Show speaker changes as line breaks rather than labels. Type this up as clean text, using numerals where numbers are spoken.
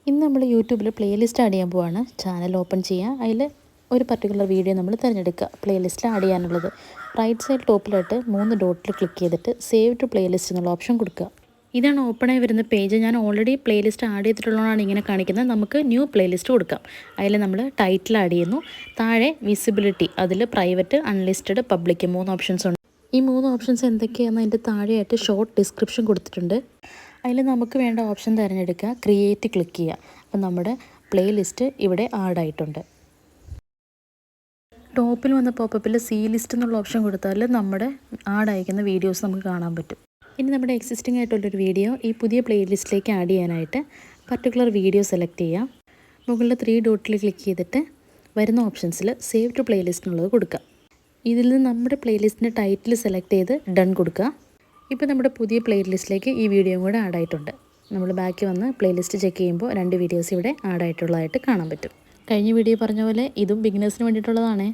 ഇന്ന് നമ്മൾ യൂട്യൂബിൽ പ്ലേലിസ്റ്റ് ആഡ് ചെയ്യാൻ പോവാണ്. ചാനൽ ഓപ്പൺ ചെയ്യുക, അതിൽ ഒരു പർട്ടിക്കുലർ വീഡിയോ നമ്മൾ തിരഞ്ഞെടുക്കുക പ്ലേലിസ്റ്റിൽ ആഡ് ചെയ്യാനുള്ളത്. റൈറ്റ് സൈഡ് ടോപ്പിലായിട്ട് 3 ഡോട്ടിൽ ക്ലിക്ക് ചെയ്തിട്ട് സേവ് ടു പ്ലേലിസ്റ്റ് എന്നുള്ള ഓപ്ഷൻ കൊടുക്കുക. ഇതാണ് ഓപ്പണായി വരുന്ന പേജ്. ഞാൻ ഓൾറെഡി പ്ലേലിസ്റ്റ് ആഡ് ചെയ്തിട്ടുള്ളതാണ് ഇങ്ങനെ കാണിക്കുന്നത്. നമുക്ക് ന്യൂ പ്ലേലിസ്റ്റ് കൊടുക്കാം. അതിൽ നമ്മൾ ടൈറ്റിൽ ആഡ് ചെയ്യുന്നു. താഴെ വിസിബിലിറ്റി, അതിൽ പ്രൈവറ്റ്, അൺലിസ്റ്റഡ്, പബ്ലിക് 3 ഓപ്ഷൻസ് ഉണ്ട്. ഈ 3 ഓപ്ഷൻസ് എന്തൊക്കെയാണെന്ന് അതിൻ്റെ താഴെയായിട്ട് ഷോർട്ട് ഡിസ്ക്രിപ്ഷൻ കൊടുത്തിട്ടുണ്ട്. അതിൽ നമുക്ക് വേണ്ട ഓപ്ഷൻ തിരഞ്ഞെടുക്കുക, ക്രിയേറ്റ് ക്ലിക്ക് ചെയ്യുക. അപ്പം നമ്മുടെ പ്ലേലിസ്റ്റ് ഇവിടെ ആഡായിട്ടുണ്ട്. ടോപ്പിൽ വന്ന പോപ്പപ്പിൽ സി ലിസ്റ്റ് എന്നുള്ള ഓപ്ഷൻ കൊടുത്താൽ നമ്മുടെ ആഡയക്കുന്ന വീഡിയോസ് നമുക്ക് കാണാൻ പറ്റും. ഇനി നമ്മുടെ എക്സിസ്റ്റിംഗ് ആയിട്ടുള്ളൊരു വീഡിയോ ഈ പുതിയ പ്ലേലിസ്റ്റിലേക്ക് ആഡ് ചെയ്യാനായിട്ട് പർട്ടിക്കുലർ വീഡിയോ സെലക്ട് ചെയ്യാം. മുകളിൽ 3 ഡോട്ടിൽ ക്ലിക്ക് ചെയ്തിട്ട് വരുന്ന ഓപ്ഷൻസിൽ സേവ് ടു പ്ലേലിസ്റ്റ് എന്നുള്ളത് കൊടുക്കുക. ഇതിൽ നിന്ന് നമ്മുടെ പ്ലേലിസ്റ്റിൻ്റെ ടൈറ്റിൽ സെലക്ട് ചെയ്ത് ഡൺ കൊടുക്കുക. ഇപ്പോൾ നമ്മുടെ പുതിയ പ്ലേലിസ്റ്റിലേക്ക് ഈ വീഡിയോയും കൂടെ ആഡായിട്ടുണ്ട്. നമ്മൾ ബാക്കി വന്ന് പ്ലേലിസ്റ്റ് ചെക്ക് ചെയ്യുമ്പോൾ 2 വീഡിയോസ് ഇവിടെ ആഡായിട്ടുള്ളതായിട്ട് കാണാൻ പറ്റും. കഴിഞ്ഞ വീഡിയോ പറഞ്ഞ പോലെ ഇതും ബിഗിനേഴ്സിന് വേണ്ടിയിട്ടുള്ളതാണ്.